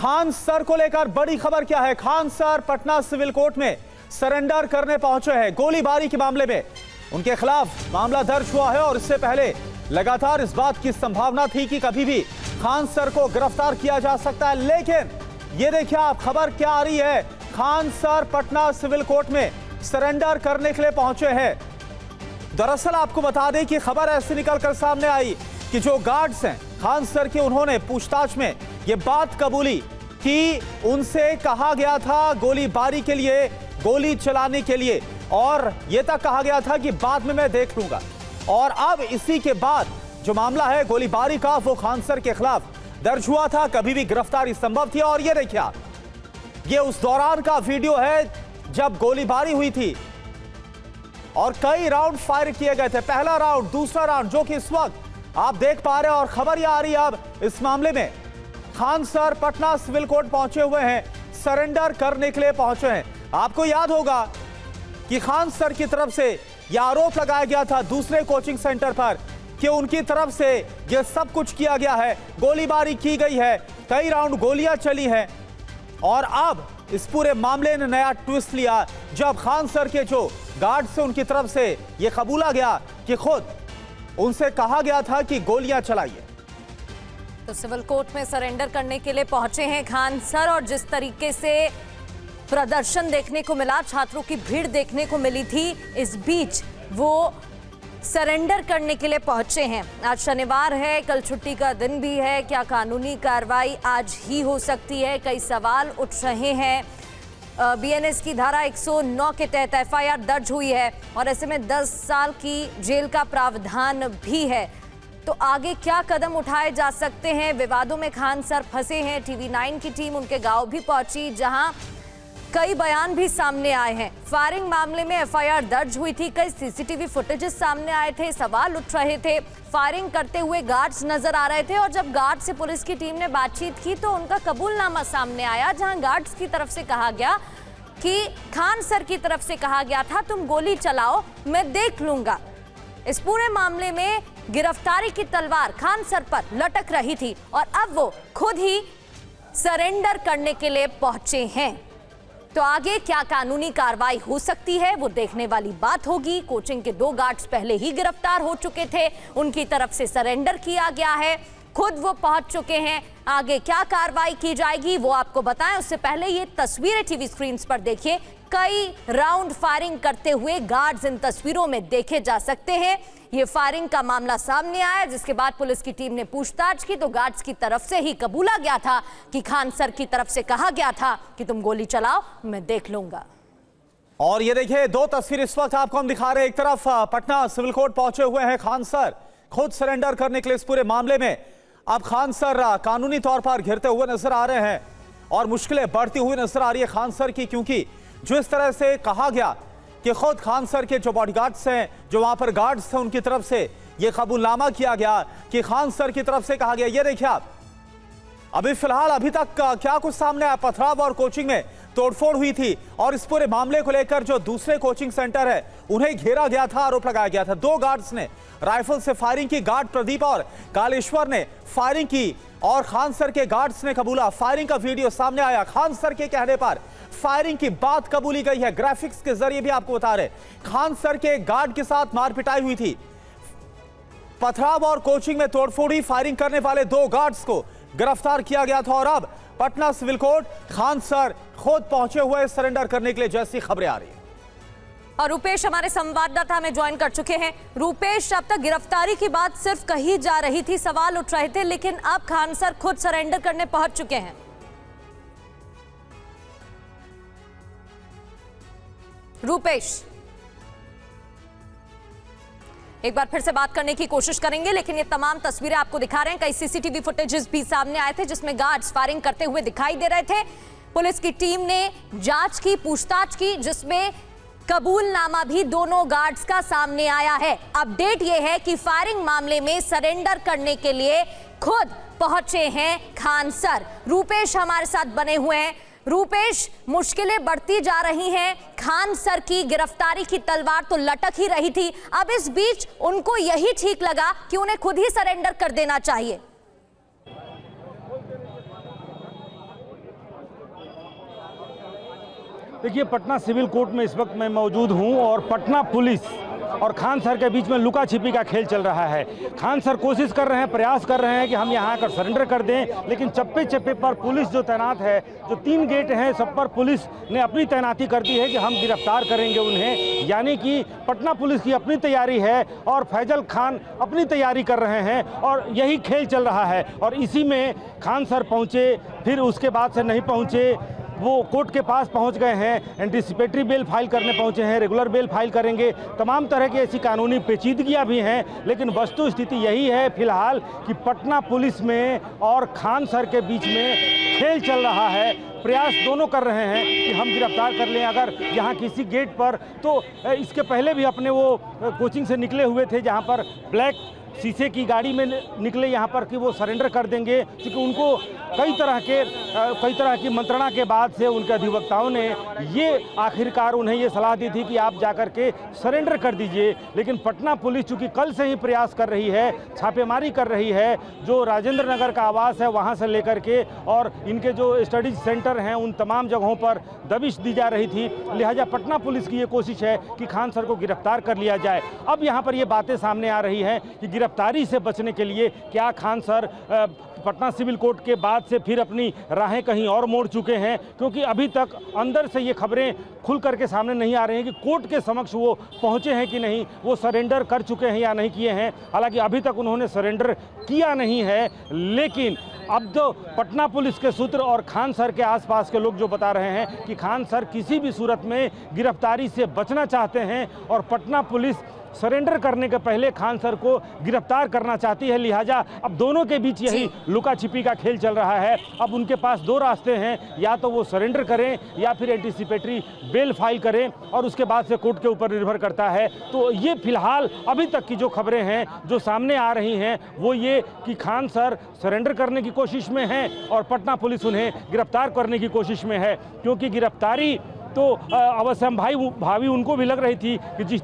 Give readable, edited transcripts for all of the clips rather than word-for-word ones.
Khan sir को लेकर बड़ी खबर क्या है? Khan sir Patna civil court में सरेंडर करने पहुंचे हैं। गोलीबारी के मामले में उनके खिलाफ मामला दर्ज हुआ है और इससे पहले लगातार इस बात की संभावना थी कि कभी भी खान सर को गिरफ्तार किया जा सकता है। लेकिन ये देखिए आप, खबर क्या आ रही है? Khan sir Patna civil court में सरेंडर करने के लिए पहुंचे हैं। दरअसल आपको बता दें कि खबर ऐसे निकलकर सामने आई कि जो गार्ड्स हैं खान सर के, उन्होंने पूछताछ में ये बात कबूली कि उनसे कहा गया था गोलीबारी के लिए, गोली चलाने के लिए, और यह तक कहा गया था कि बाद में मैं देख लूंगा। और अब इसी के बाद जो मामला है गोलीबारी का, वो खान सर के खिलाफ दर्ज हुआ था। कभी भी गिरफ्तारी संभव थी। और ये देखिए आप, ये उस दौरान का वीडियो है जब गोलीबारी हुई थी और कई राउंड फायर किए गए थे। पहला राउंड, दूसरा राउंड, जो कि इस वक्त आप देख पा रहे हैं। और खबर यह आ रही है अब इस मामले में Khan sir Patna civil court पहुंचे हुए हैं, सरेंडर करने के लिए पहुंचे हैं। आपको याद होगा कि खान सर की तरफ से यह आरोप लगाया गया था दूसरे कोचिंग सेंटर पर कि उनकी तरफ से यह सब कुछ किया गया है, गोलीबारी की गई है, कई राउंड गोलियां चली हैं। और अब इस पूरे मामले ने नया ट्विस्ट लिया जब खान सर के जो गार्ड से उनकी तरफ से यह कबूला गया कि खुद उनसे कहा गया था कि गोलियां चलाइए। तो सिविल कोर्ट में सरेंडर करने के लिए पहुंचे हैं खान सर, और जिस तरीके से प्रदर्शन देखने को मिला, छात्रों की भीड़ देखने को मिली थी, इस बीच वो सरेंडर करने के लिए पहुंचे हैं। आज शनिवार है, कल छुट्टी का दिन भी है। क्या कानूनी कार्रवाई आज ही हो सकती है? कई सवाल उठ रहे हैं। बीएनएस की धारा 109 के तहत एफआईआर दर्ज हुई है और ऐसे में 10 साल की जेल का प्रावधान भी है। तो आगे क्या कदम उठाए जा सकते हैं? विवादों में खान सर फंसे हैं। टीवी 9 की टीम उनके गांव भी पहुंची, जहां कई बयान भी सामने आए हैं। फायरिंग मामले में एफआईआर दर्ज हुई थी, कई सीसीटीवी फुटेजेस सामने आए थे, सवाल उठ रहे थे। फायरिंग करते हुए गार्ड्स नजर आ रहे थे और जब गार्ड से पुलिस की टीम ने बातचीत की तो उनका कबूलनामा सामने आया, जहां गार्ड्स की तरफ से कहा गया कि खान सर की तरफ से कहा गया था तुम गोली चलाओ, मैं देख लूंगा। इस पूरे मामले में गिरफ्तारी की तलवार खान सर पर लटक रही थी और अब वो खुद ही सरेंडर करने के लिए पहुंचे हैं। तो आगे क्या कानूनी कार्रवाई हो सकती है, वो देखने वाली बात होगी। कोचिंग के 2 गार्ड्स पहले ही गिरफ्तार हो चुके थे, उनकी तरफ से सरेंडर किया गया है, खुद वो पहुंच चुके हैं। आगे क्या कार्रवाई की जाएगी वो आपको बताएं, उससे पहले ये तस्वीरें टीवी स्क्रीन पर देखिए। कई राउंड फायरिंग करते हुए गार्ड्स इन तस्वीरों में देखे जा सकते हैं। ये फायरिंग का मामला सामने आया, जिसके बाद पुलिस की टीम ने पूछताछ की तो गार्ड्स की तरफ से ही कबूला गया था कि खान सर की तरफ से कहा गया था कि तुम गोली चलाओ, मैं देख लूंगा। और ये देखिए 2 तस्वीर इस वक्त आपको हम दिखा रहे हैं। एक तरफ पटना सिविल कोर्ट पहुंचे हुए हैं खान सर, खुद सरेंडर करने के लिए इस पूरे मामले में। अब खान सर कानूनी तौर पर घिरते हुए नजर आ रहे हैं और मुश्किलें बढ़ती हुई नजर आ रही है खान सर की, क्योंकि जो इस तरह से कहा गया कि खुद खान सर के जो बॉडीगार्ड्स हैं, जो वहां पर गार्ड्स थे, उनकी तरफ से यह कबूलनामा किया गया कि खान सर की तरफ से कहा गया। ये देखिए आप, अभी फिलहाल अभी तक क्या कुछ सामने आया? पथराव और कोचिंग में तोड़फोड़ हुई थी और इस पूरे मामले को लेकर जो दूसरे कोचिंग सेंटर है उन्हें घेरा गया था, आरोप लगाया गया था। 2 गार्ड्स ने राइफल से फायरिंग की, गार्ड प्रदीप और कालेश्वर ने फायरिंग की और खान सर के गार्ड्स ने कबूला। फायरिंग का वीडियो सामने आया, खान सर के कहने पर फायरिंग की बात कबूली गई है। ग्राफिक्स के जरिए भी आपको बता रहे, खान सर के गार्ड के साथ मारपिटाई हुई थी, पथराव और कोचिंग में तोड़फोड़ी, फायरिंग करने वाले 2 गार्ड्स को गिरफ्तार किया गया था। और अब Patna civil court Khan sir खुद पहुंचे हुए सरेंडर करने के लिए, जैसी खबरें आ रही है। और रूपेश हमारे संवाददाता हमें ज्वाइन कर चुके हैं। रूपेश, अब तक गिरफ्तारी की बात सिर्फ कही जा रही थी, सवाल उठ रहे थे, लेकिन अब खान सर खुद सरेंडर करने पहुंच चुके हैं। रूपेश, एक बार फिर से बात करने की कोशिश करेंगे, लेकिन ये तमाम तस्वीरें आपको दिखा रहे हैं। कई सीसीटीवी फुटेजेस भी सामने आए थे जिसमें गार्ड्स फायरिंग करते हुए दिखाई दे रहे थे। पुलिस की टीम ने जांच की, पूछताछ की, जिसमें कबूलनामा भी दोनों गार्ड्स का सामने आया है। अपडेट यह है कि फायरिंग मामले में सरेंडर करने के लिए खुद पहुंचे हैं खान सर। रूपेश हमारे साथ बने हुए हैं। रूपेश, मुश्किलें बढ़ती जा रही हैं, खान सर की गिरफ्तारी की तलवार तो लटक ही रही थी, अब इस बीच उनको यही ठीक लगा कि उन्हें खुद ही सरेंडर कर देना चाहिए। देखिए, पटना सिविल कोर्ट में इस वक्त मैं मौजूद हूं और पटना पुलिस और खान सर के बीच में लुका छिपी का खेल चल रहा है। खान सर कोशिश कर रहे हैं, प्रयास कर रहे हैं कि हम यहाँ आकर सरेंडर कर दें, लेकिन चप्पे चप्पे पर पुलिस जो तैनात है, जो 3 गेट हैं, सब पर पुलिस ने अपनी तैनाती कर दी है कि हम गिरफ्तार करेंगे उन्हें। यानी कि पटना पुलिस की अपनी तैयारी है और फैजल खान अपनी तैयारी कर रहे हैं और यही खेल चल रहा है। और इसी में खान सर पहुँचे, फिर उसके बाद से नहीं पहुँचे, वो कोर्ट के पास पहुंच गए हैं, एंटीसिपेटरी बेल फाइल करने पहुंचे हैं, रेगुलर बेल फाइल करेंगे, तमाम तरह की ऐसी कानूनी पेचीदगियां भी हैं। लेकिन वस्तु स्थिति यही है फिलहाल कि पटना पुलिस में और खान सर के बीच में खेल चल रहा है। प्रयास दोनों कर रहे हैं कि हम गिरफ्तार कर लें अगर यहाँ किसी गेट पर, तो इसके पहले भी अपने वो कोचिंग से निकले हुए थे जहाँ पर ब्लैक शीशे की गाड़ी में निकले यहाँ पर कि वो सरेंडर कर देंगे, क्योंकि उनको कई तरह की मंत्रणा के बाद से उनके अधिवक्ताओं ने ये आखिरकार उन्हें ये सलाह दी थी कि आप जाकर के सरेंडर कर दीजिए। लेकिन पटना पुलिस चूँकि कल से ही प्रयास कर रही है, छापेमारी कर रही है, जो राजेंद्र नगर का आवास है वहाँ से लेकर के और इनके जो स्टडीज सेंटर हैं उन तमाम जगहों पर दबिश दी जा रही थी। लिहाजा पटना पुलिस की ये कोशिश है कि खान सर को गिरफ्तार कर लिया जाए। अब यहाँ पर ये बातें सामने आ रही हैं कि गिरफ्तारी से बचने के लिए क्या Khan sir Patna civil court के बाद से फिर अपनी राहें कहीं और मोड़ चुके हैं, क्योंकि अभी तक अंदर से ये खबरें खुल करके सामने नहीं आ रही हैं कि कोर्ट के समक्ष वो पहुंचे हैं कि नहीं, वो सरेंडर कर चुके हैं या नहीं किए हैं। हालांकि अभी तक उन्होंने सरेंडर किया नहीं है, लेकिन अब तो पटना पुलिस के सूत्र और खान सर के आसपास के लोग जो बता रहे हैं कि खान सर किसी भी सूरत में गिरफ्तारी से बचना चाहते हैं और पटना पुलिस सरेंडर करने के पहले खान सर को गिरफ्तार करना चाहती है। लिहाजा अब दोनों के बीच यही लुका छिपी का खेल चल रहा है। अब उनके पास 2 रास्ते हैं, या तो वो सरेंडर करें या फिर एंटीसिपेटरी बेल फाइल करें और उसके बाद से कोर्ट के ऊपर निर्भर करता है। तो ये फिलहाल अभी तक की जो खबरें हैं जो सामने आ रही हैं वो ये कि खान सर सरेंडर करने की कोशिश में हैं और पटना पुलिस उन्हें गिरफ्तार करने की कोशिश में है, क्योंकि गिरफ्तारी तो अवश्य भावी उनको भी लग रही थी कि जिस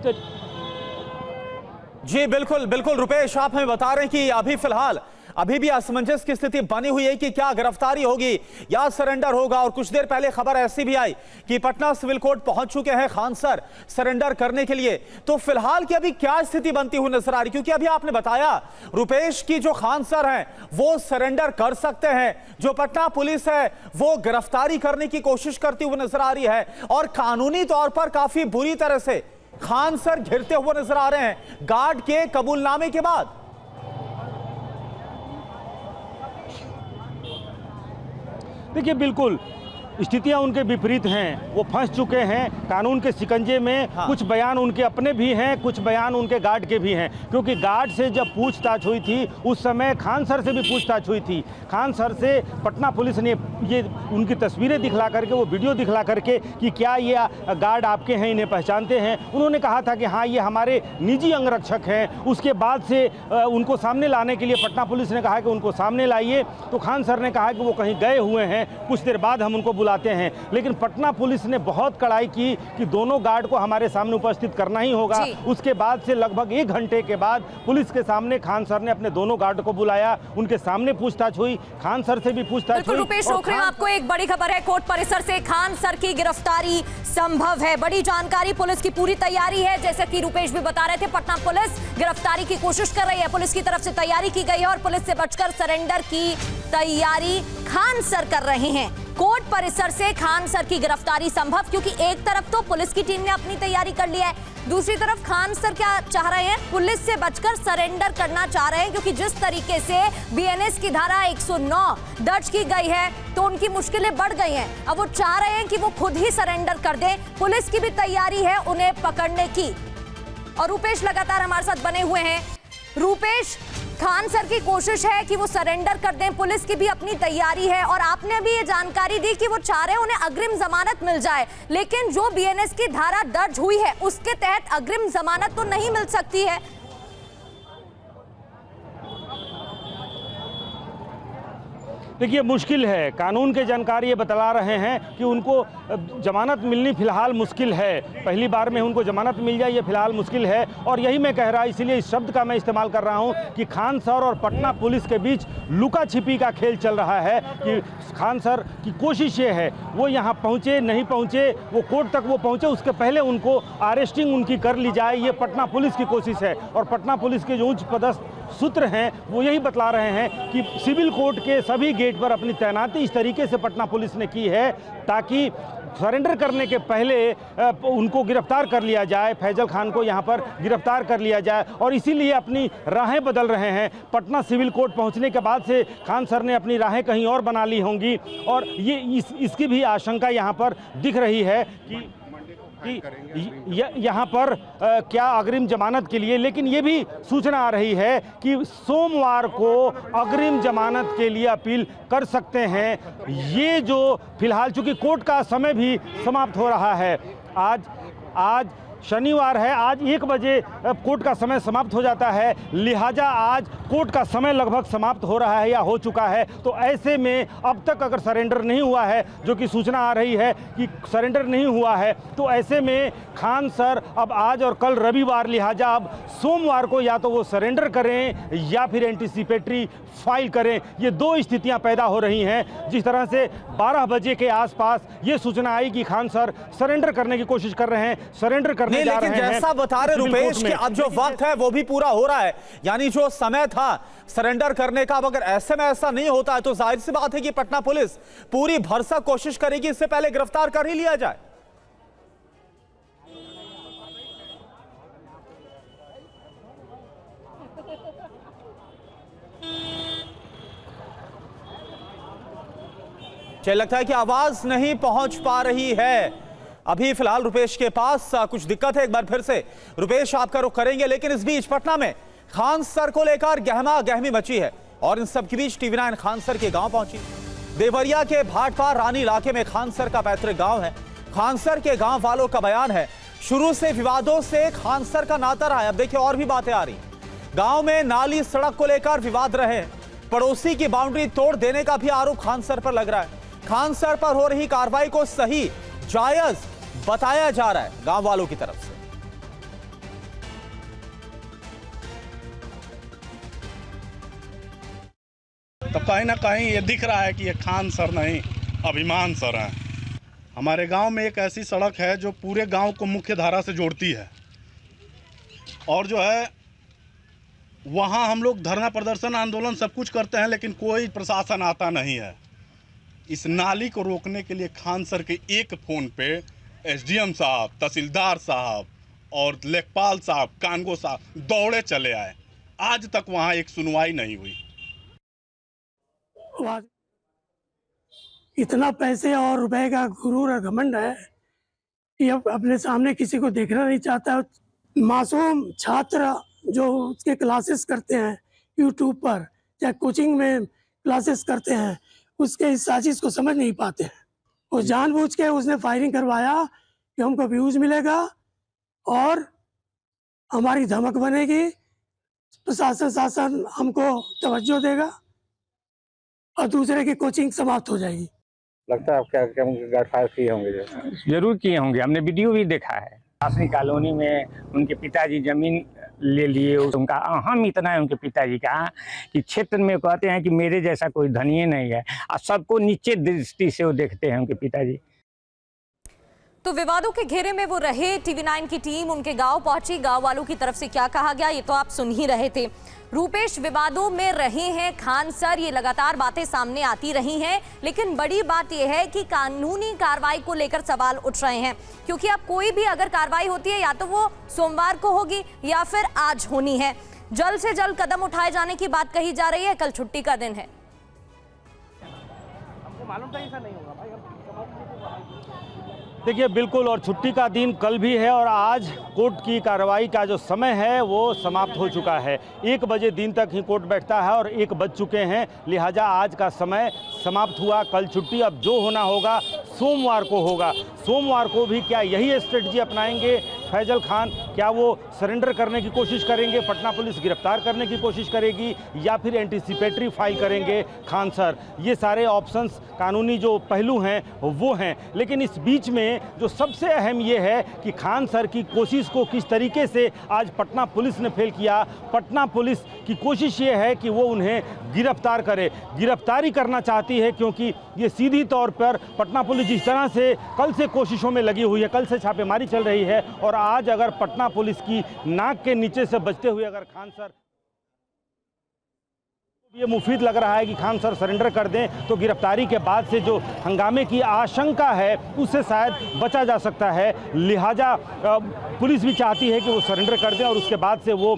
जी बिल्कुल बिल्कुल रुपेश, आप हमें बता रहे हैं कि अभी फिलहाल अभी भी असमंजस की स्थिति बनी हुई है कि क्या गिरफ्तारी होगी या सरेंडर होगा। और कुछ देर पहले खबर ऐसी भी आई कि पटना सिविल कोर्ट पहुंच चुके हैं खान सर सरेंडर करने के लिए। तो फिलहाल की अभी क्या स्थिति बनती हुई नजर आ रही, क्योंकि अभी आपने बताया रुपेश की जो खान सर हैं वो सरेंडर कर सकते हैं, जो पटना पुलिस है वो गिरफ्तारी करने की कोशिश करती हुई नजर आ रही है और कानूनी तौर पर काफी बुरी तरह से खान सर घिरते हुए नजर आ रहे हैं गार्ड के कबूलनामे के बाद। देखिए, बिल्कुल स्थितियां उनके विपरीत हैं, वो फंस चुके हैं कानून के शिकंजे में। हाँ। कुछ बयान उनके अपने भी हैं, कुछ बयान उनके गार्ड के भी हैं, क्योंकि गार्ड से जब पूछताछ हुई थी उस समय खान सर से भी पूछताछ हुई थी। खान सर से पटना पुलिस ने ये उनकी तस्वीरें दिखला करके, वो वीडियो दिखला करके कि क्या ये गार्ड आपके हैं, इन्हें पहचानते हैं, उन्होंने कहा था कि हाँ ये हमारे निजी अंगरक्षक हैं। उसके बाद से उनको सामने लाने के लिए पटना पुलिस ने कहा कि उनको सामने लाइए, तो खान सर ने कहा कि वो कहीं गए हुए हैं, कुछ देर बाद हम उनको बुलाते हैं। लेकिन पटना पुलिस ने बहुत कड़ाई की कि दोनों गार्ड को हमारे सामने उपस्थित करना ही होगा। उसके बाद से लगभग 1 घंटे के बाद पुलिस के सामने खान सर ने अपने दोनों गार्ड को बुलाया, उनके सामने पूछताछ हुई, खान सर से भी पूछताछ हुई। रुपेश रोक रहे हैं आपको, एक बड़ी खबर है, कोर्ट परिसर से खान सर की गिरफ्तारी संभव है। बड़ी जानकारी, पुलिस की पूरी तैयारी है, जैसा कि रुपेश भी बता रहे थे, पटना पुलिस गिरफ्तारी की कोशिश कर रही है, पुलिस की तरफ से तैयारी की गई है और पुलिस से बचकर सरेंडर की तैयारी खान सर कर रहे हैं। कोर्ट परिसर से खान सर की गिरफ्तारी संभव, क्योंकि एक तरफ तो पुलिस की टीम ने अपनी तैयारी कर लिया है, दूसरी तरफ खान सर क्या चाह रहे हैं, पुलिस से बचकर सरेंडर करना चाह रहे हैं, क्योंकि जिस तरीके से बीएनएस की धारा 109 दर्ज की गई है तो उनकी मुश्किलें बढ़ गई हैं। अब वो चाह रहे हैं कि वो खुद ही सरेंडर कर दें। पुलिस की भी तैयारी है उन्हें पकड़ने की। और रुपेश लगातार हमारे साथ बने हुए हैं। रुपेश, खान सर की कोशिश है कि वो सरेंडर कर दें, पुलिस की भी अपनी तैयारी है और आपने भी ये जानकारी दी कि वो चाह रहे हैं उन्हें अग्रिम जमानत मिल जाए, लेकिन जो बीएनएस की धारा दर्ज हुई है उसके तहत अग्रिम जमानत तो नहीं मिल सकती है। देखिए मुश्किल है, कानून के जानकार ये बतला रहे हैं कि उनको जमानत मिलनी फ़िलहाल मुश्किल है। पहली बार में उनको जमानत मिल जाए ये फ़िलहाल मुश्किल है, और यही मैं कह रहा, इसीलिए इस शब्द का मैं इस्तेमाल कर रहा हूँ कि खान सर और पटना पुलिस के बीच लुका छिपी का खेल चल रहा है। कि खान सर की कोशिश ये है वो यहाँ पहुँचे नहीं पहुँचे, वो कोर्ट तक वो पहुँचे, उसके पहले उनको अरेस्टिंग उनकी कर ली जाए, ये पटना पुलिस की कोशिश है। और पटना पुलिस के जो उच्च पदस्थ सूत्र हैं वो यही बतला रहे हैं कि सिविल कोर्ट के सभी गेट पर अपनी तैनाती इस तरीके से पटना पुलिस ने की है ताकि सरेंडर करने के पहले उनको गिरफ्तार कर लिया जाए, फैजल खान को यहाँ पर गिरफ्तार कर लिया जाए। और इसीलिए अपनी राहें बदल रहे हैं। पटना सिविल कोर्ट पहुँचने के बाद से खान सर ने अपनी राहें कहीं और बना ली होंगी, और ये इसकी भी आशंका यहाँ पर दिख रही है कि यहाँ पर क्या अग्रिम जमानत के लिए, लेकिन ये भी सूचना आ रही है कि सोमवार को अग्रिम जमानत के लिए अपील कर सकते हैं। ये जो फिलहाल चूंकि कोर्ट का समय भी समाप्त हो रहा है, आज शनिवार है, आज 1 बजे कोर्ट का समय समाप्त हो जाता है, लिहाजा आज कोर्ट का समय लगभग समाप्त हो रहा है या हो चुका है। तो ऐसे में अब तक अगर सरेंडर नहीं हुआ है, जो कि सूचना आ रही है कि सरेंडर नहीं हुआ है, तो ऐसे में खान सर अब आज और कल रविवार, लिहाजा अब सोमवार को या तो वो सरेंडर करें या फिर एंटीसिपेटरी फाइल करें। ये 2 स्थितियां पैदा हो रही हैं। जिस तरह से 12 बजे के आसपास ये सूचना आई कि खान सर सरेंडर करने की कोशिश कर रहे हैं, सरेंडर करने नहीं, लेकिन जैसा बता रहे रुपेश कि अब जो वक्त है वो भी पूरा हो रहा है, यानी जो समय था सरेंडर करने का, अब अगर ऐसे में ऐसा नहीं होता है तो जाहिर सी बात है कि पटना पुलिस पूरी भरसक कोशिश करेगी इससे पहले गिरफ्तार कर ही लिया जाए। चल लगता है कि आवाज नहीं पहुंच पा रही है अभी फिलहाल रुपेश के पास, कुछ दिक्कत है। एक बार फिर से रुपेश आपका रुख करेंगे, लेकिन इस बीच पटना में खान सर को लेकर गहमा गहमी मची है और इन सब के बीच TV9 खान सर के गांव पहुंची। देवरिया के भाटपार रानी इलाके में खान सर का पैतृक गांव है। खान सर के गांव वालों का बयान है शुरू से विवादों से खान सर का नाता रहा है। अब देखिए और भी बातें आ रही, गांव में नाली सड़क को लेकर विवाद रहे, पड़ोसी की बाउंड्री तोड़ देने का भी आरोप खान सर पर लग रहा है। खान सर पर हो रही कार्रवाई को सही जायज बताया जा रहा है गांव वालों की तरफ से। तो कहीं ना कहीं ये दिख रहा है कि ये खान सर नहीं अभिमान सर हैं। हमारे गांव में एक ऐसी सड़क है जो पूरे गांव को मुख्य धारा से जोड़ती है, और जो है वहां हम लोग धरना प्रदर्शन आंदोलन सब कुछ करते हैं, लेकिन कोई प्रशासन आता नहीं है। इस नाली को रोकने के लिए खान सर के एक फ़ोन पे SDM साहब, तहसीलदार साहब और लेखपाल साहब, कानगो साहब दौड़े चले आए। आज तक वहाँ एक सुनवाई नहीं हुई। इतना पैसे और रुपए का गुरूर और घमंड है कि अब अपने सामने किसी को देखना नहीं चाहता। मासूम छात्र जो उसके क्लासेस करते हैं यूट्यूब पर या कोचिंग में क्लासेस करते हैं, उसके इस साजिश को समझ नहीं पाते हैं। वो जानबूझ के उसने फायरिंग करवाया कि हमको व्यूज मिलेगा और हमारी धमक बनेगी, प्रशासन हमको तवज्जो देगा और दूसरे की कोचिंग समाप्त हो जाएगी। लगता है आप क्या गार्ड फायर किए होंगे? जरूर किए होंगे, हमने वीडियो भी देखा है। आसनी कॉलोनी में उनके पिताजी जमीन ले लिए, उनका अहम इतना है उनके पिताजी का कि क्षेत्र में कहते हैं कि मेरे जैसा कोई धनिये नहीं है, और सबको नीचे दृष्टि से वो देखते हैं उनके पिताजी। तो विवादों के घेरे में वो रहे, TV9 की टीम उनके गांव पहुंची, गांव वालों की तरफ से क्या कहा गया ये तो आप सुन ही रहे थे। रूपेश, विवादों में रहे हैं खान सर, ये लगातार बातें सामने आती रही हैं, लेकिन बड़ी बात यह है कि कानूनी कार्रवाई को लेकर सवाल उठ रहे हैं, क्योंकि अब कोई भी अगर कार्रवाई होती है या तो वो सोमवार को होगी या फिर आज होनी है। जल्द से जल्द कदम उठाए जाने की बात कही जा रही है। कल छुट्टी का दिन है। हमको मालूम था ऐसा नहीं होगा भाई। देखिए बिल्कुल, और छुट्टी का दिन कल भी है और आज कोर्ट की कार्रवाई का जो समय है वो समाप्त हो चुका है। 1 बजे दिन तक ही कोर्ट बैठता है और 1 बज चुके हैं, लिहाजा आज का समय समाप्त हुआ। कल छुट्टी, अब जो होना होगा सोमवार को होगा। सोमवार को भी क्या यही स्ट्रेटजी अपनाएंगे फैजल खान क्या वो सरेंडर करने की कोशिश करेंगे, पटना पुलिस गिरफ्तार करने की कोशिश करेगी या फिर एंटीसिपेटरी फाइल करेंगे खान सर। ये सारे ऑप्शंस, कानूनी जो पहलू हैं वो हैं। लेकिन इस बीच में जो सबसे अहम ये है कि खान सर की कोशिश को किस तरीके से आज पटना पुलिस ने फेल किया। पटना पुलिस की कोशिश ये है कि वो उन्हें गिरफ्तार करे, गिरफ्तारी करना चाहती है, क्योंकि ये सीधी तौर पर पटना पुलिस जिस तरह से कल से कोशिशों में लगी हुई है, कल से छापेमारी चल रही है, और आज अगर पटना पुलिस की नाक के नीचे से बचते हुए अगर खान सर, ये मुफीद लग रहा है कि खान सर सरेंडर कर दें तो गिरफ्तारी के बाद से जो हंगामे की आशंका है उससे शायद बचा जा सकता है। लिहाजा पुलिस भी चाहती है कि वो सरेंडर कर दें और उसके बाद से वो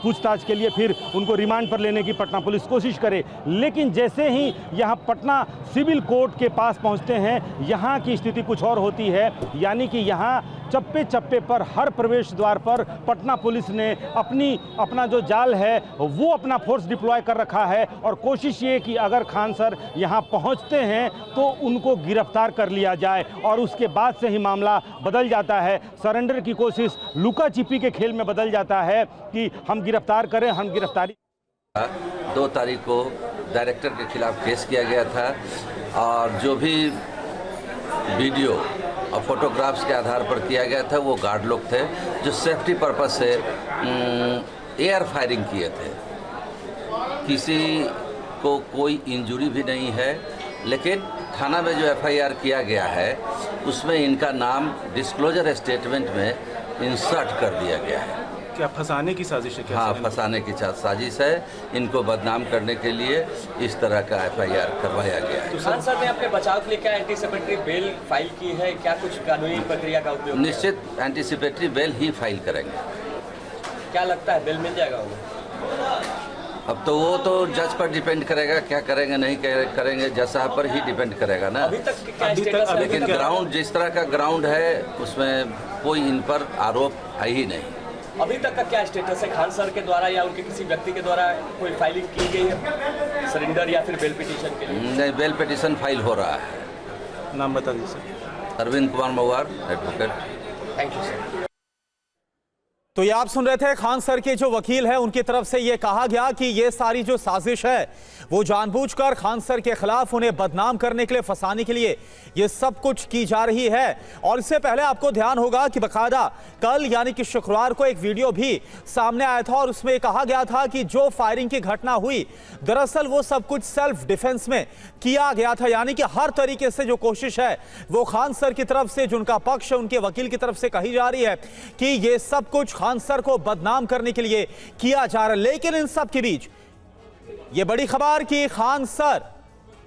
पूछताछ के लिए फिर उनको रिमांड पर लेने की पटना पुलिस कोशिश करे। लेकिन जैसे ही यहाँ पटना सिविल कोर्ट के पास पहुँचते हैं, यहाँ की स्थिति कुछ और होती है। यानी कि यहाँ चप्पे चप्पे पर, हर प्रवेश द्वार पर पटना पुलिस ने अपना जो जाल है वो अपना फोर्स डिप्लॉय कर रखा है, और कोशिश ये कि अगर खान सर यहाँ पहुँचते हैं तो उनको गिरफ्तार कर लिया जाए, और उसके बाद से ही मामला बदल जाता है। सरेंडर की कोशिश लुका छिपी के खेल में बदल जाता है कि हम गिरफ्तार करें, हम गिरफ्तारी। 2 तारीख को डायरेक्टर के खिलाफ केस किया गया था, और जो भी वीडियो और फोटोग्राफ्स के आधार पर किया गया था वो गार्ड लोग थे जो सेफ्टी पर्पस से एयर फायरिंग किए थे। किसी को कोई इंजरी भी नहीं है, लेकिन थाना में जो FIR किया गया है उसमें इनका नाम डिस्क्लोजर स्टेटमेंट में इंसर्ट कर दिया गया है। क्या फंसाने की साजिश है? क्या हाँ, फंसाने की साजिश है। इनको बदनाम करने के लिए इस तरह का FIR करवाया गया है। तो खान सर ने अपने बचाव के लिए क्या एंटीसिपेटरी बेल फाइल की है? क्या कुछ कानूनी प्रक्रिया का उपयोग? निश्चित एंटीसिपेटरी बेल ही फाइल करेंगे। क्या लगता है बेल मिल जाएगा उन्हें? अब तो वो तो जज पर डिपेंड करेगा, क्या करेंगे नहीं करेंगे, जज साहब पर ही डिपेंड करेगा ना। अभी तक क्या स्टेटस है? लेकिन ग्राउंड जिस तरह का ग्राउंड है उसमें कोई इन पर आरोप है ही नहीं। अभी तक का क्या स्टेटस है? खान सर के द्वारा या उनके किसी व्यक्ति के द्वारा कोई फाइलिंग की गई है सरेंडर या फिर बेल पिटीशन के लिए? नहीं, बेल पिटीशन फाइल हो रहा है। नाम बता दीजिए। Arvind Kumar Mawar, advocate. Thank you sir. तो ये आप सुन रहे थे खान सर के जो वकील हैं उनकी तरफ से ये कहा गया कि ये सारी जो साजिश है वो जानबूझकर खान सर के खिलाफ उन्हें बदनाम करने के लिए, फंसाने के लिए ये सब कुछ की जा रही है। और इससे पहले आपको ध्यान होगा कि बकायदा कल यानी कि शुक्रवार को एक वीडियो भी सामने आया था और उसमें कहा गया था कि जो फायरिंग की घटना हुई दरअसल वो सब कुछ सेल्फ डिफेंस में किया गया था। यानी कि हर तरीके से जो कोशिश है वो खान सर की तरफ से, जिनका पक्ष है उनके वकील की तरफ से कही जा रही है कि ये सब कुछ खान सर को बदनाम करने के लिए किया जा रहा है। लेकिन इन सब के बीच ये बड़ी खबर कि खान सर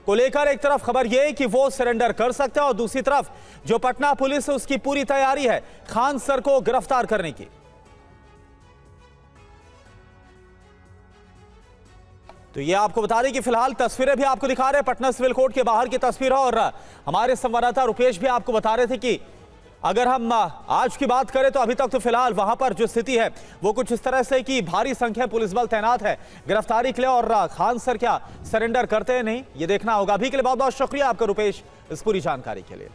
को लेकर एक तरफ खबर यह कि वो सरेंडर कर सकते हैं और दूसरी तरफ जो पटना पुलिस है उसकी पूरी तैयारी है खान सर को गिरफ्तार करने की। तो ये आपको बता दें कि फिलहाल तस्वीरें भी आपको दिखा रहे हैं पटना सिविल कोर्ट के बाहर की तस्वीर, और हमारे संवाददाता रुपेश भी आपको बता रहे थे कि अगर हम आज की बात करें तो अभी तक तो फिलहाल वहां पर जो स्थिति है वो कुछ इस तरह से कि भारी संख्या पुलिस बल तैनात है गिरफ्तारी के लिए, और खान सर क्या सरेंडर करते हैं नहीं ये देखना होगा। अभी के लिए बहुत बहुत शुक्रिया आपका रुपेश इस पूरी जानकारी के लिए।